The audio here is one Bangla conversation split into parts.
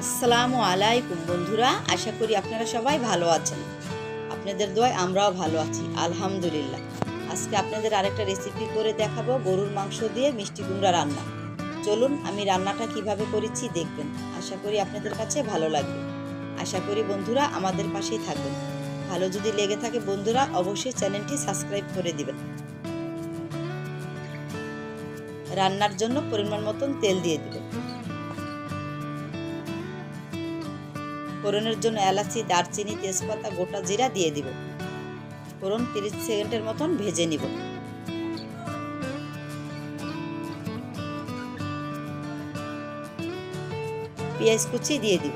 আসসালামু আলাইকুম বন্ধুরা, আশা করি আপনারা সবাই ভালো আছেন। আপনাদের দোয়ায় আমরাও ভালো আছি, আলহামদুলিল্লাহ। আজকে আপনাদের আরেকটা রেসিপি করে দেখাবো, গরুর মাংস দিয়ে মিষ্টি কুমড়া রান্না। চলুন আমি রান্নাটা কিভাবে করেছি দেখবেন। আশা করি আপনাদের কাছে ভালো লাগবে। আশা করি বন্ধুরা আমাদের পাশেই থাকবেন। ভালো যদি লেগে থাকে বন্ধুরা অবশ্যই চ্যানেলটি সাবস্ক্রাইব করে দিবেন। রান্নার জন্য পরিমাণ মতন তেল দিয়ে দিবেন। ফোড়নের জন্য এলাচি, দারচিনি, তেজপাতা, গোটা জিরা দিয়ে দিব। ফোড়ন 30 সেকেন্ডের মতন ভেজে নিব। পেঁয়াজ কুচি দিয়ে দিব।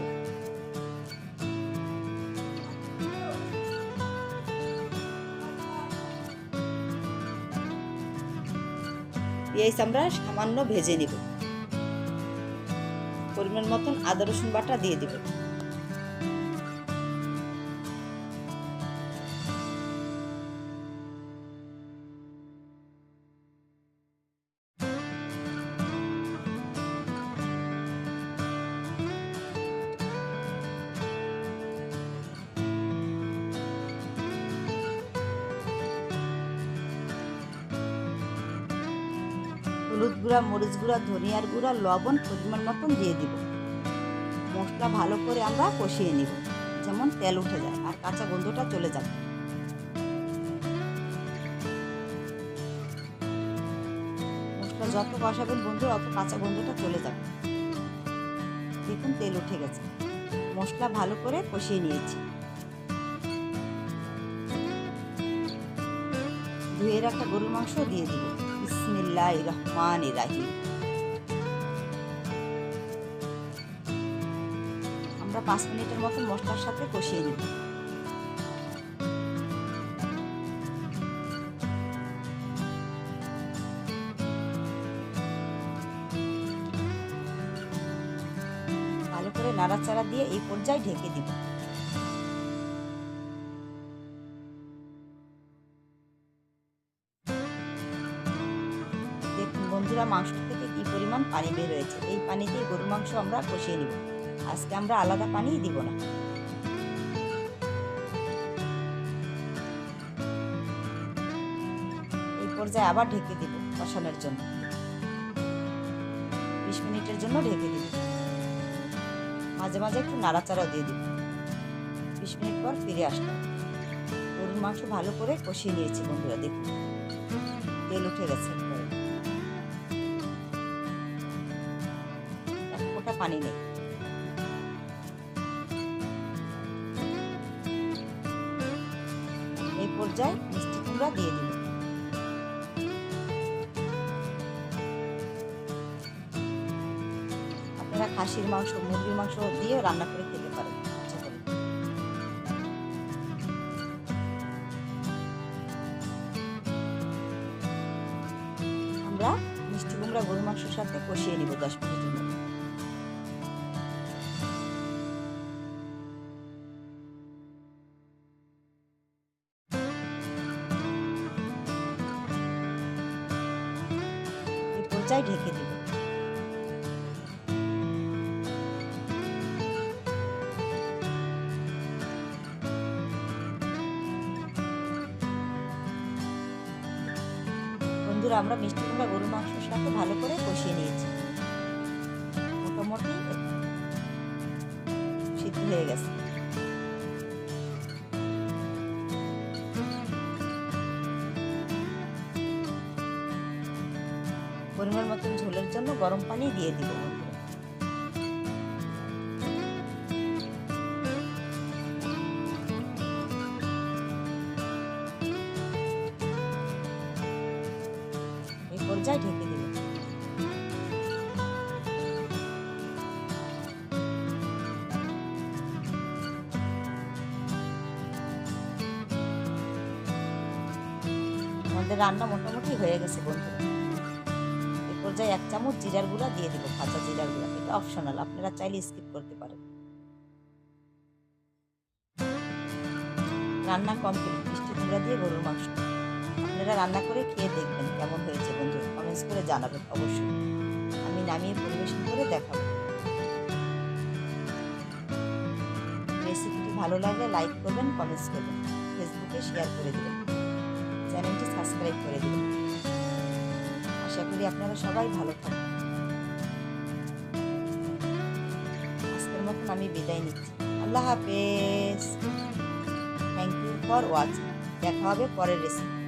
পেঁয়াজ আমরা সামান্য ভেজে নিব। পরিমাণ মতন আদা রসুন বাটা দিয়ে দিব। হলুদ গুঁড়া, মরিচ গুঁড়া, ধনিয়ার গুঁড়া, লবণ পরিমাণ মতন দিয়ে দিব। মশলা ভালো করে আমরা কষিয়ে নিব, যেমন তেল উঠে যায় আর কাঁচা গন্ধটা চলে যাবে। মশলা যত কষাবেন বন্ধু অত কাঁচা গন্ধটা চলে যাবে। দেখুন তেল উঠে গেছে। মশলা ভালো করে কষিয়ে নিয়েছি। ধুয়ে রাখা গরুর মাংস দিয়ে দিব। বিসমিল্লাহির রহমানির রহিম। আমরা 5 মিনিটের মতো মশলার সাথে কষিয়ে নিব। ভালো করে নাড়াচাড়া দিয়ে এই পর্যায়ে ঢেকে দিব। দেখুন বন্ধুরা, মাংস থেকে কি পরিমাণ পানি বের হয়েছে। এই পানি দিয়ে গরুর মাংস আমরা কষিয়ে নিব। আজকে আমরা আলাদা পানি দিব না। এই পর্যায়ে আবার ঢেকে দিব কষানোর জন্য। 20 মিনিটের জন্য ঢেকে দিব। মাঝে মাঝে একটু নাড়াচাড়াও দিয়ে দিব। 20 মিনিট পর ফিরে আসলাম। গরুর মাংস ভালো করে কষিয়ে নিয়েছি বন্ধুরা। দেখুন তেল উঠে গেছে, এক ফোঁটা পানি নেই। এই পর্যায়ে মিষ্টি কুমড়া দিয়ে দিব। আপনারা খাসির মাংস, মুরগির মাংস দিয়েও রান্না করে খেতে পারেন ইচ্ছা করে। আমরা মিষ্টি কুমড়া গরুর মাংসের সাথে কষিয়ে নিব 10 মিনিটের মতো। এই পর্যায়ে ঢেকে দিব। বন্ধুরা, আমরা মিষ্টি কুমড়া গরুর মাংসের সাথে ভালো করে কষিয়ে নিয়েছি। মোটামুটি সিদ্ধ হয়ে গেছে। পরিমাণ মতন ঝোলের জন্য গরম পানি দিয়ে দিব বন্ধুরা। এই পর্যায়ে ঢেকে দিব। আমাদের রান্না মোটামুটি হয়ে গেছে বন্ধুরা। এই পর্যায়ে 1 চামচ জিরার গুঁড়া দিয়ে দিব, ভাজা জিরার গুঁড়া। এটা অপশনাল, আপনারা চাইলে স্কিপ করতে পারেন। রান্না কমপ্লিট। মিষ্টি কুমড়া দিয়ে গরুর মাংস। আপনারা রান্না করে খেয়ে দেখবেন কেমন হয়েছে বন্ধুরা, কমেন্টস করে জানাবেন অবশ্যই। আমি নামিয়ে পরিবেশন করে দেখাবো। রেসিপিটি ভালো লাগলে লাইক করবেন, কমেন্টস করবেন, ফেসবুকে শেয়ার করে দেবেন, চ্যানেলটি সাবস্ক্রাইব করে দেবেন। আশা করি আপনারা সবাই ভালো থাকবেন। আজকের মতন আমি বিদায় নিচ্ছি। আল্লাহ হাফেজ। Thank you for watching. দেখা হবে পরের রেসিপি।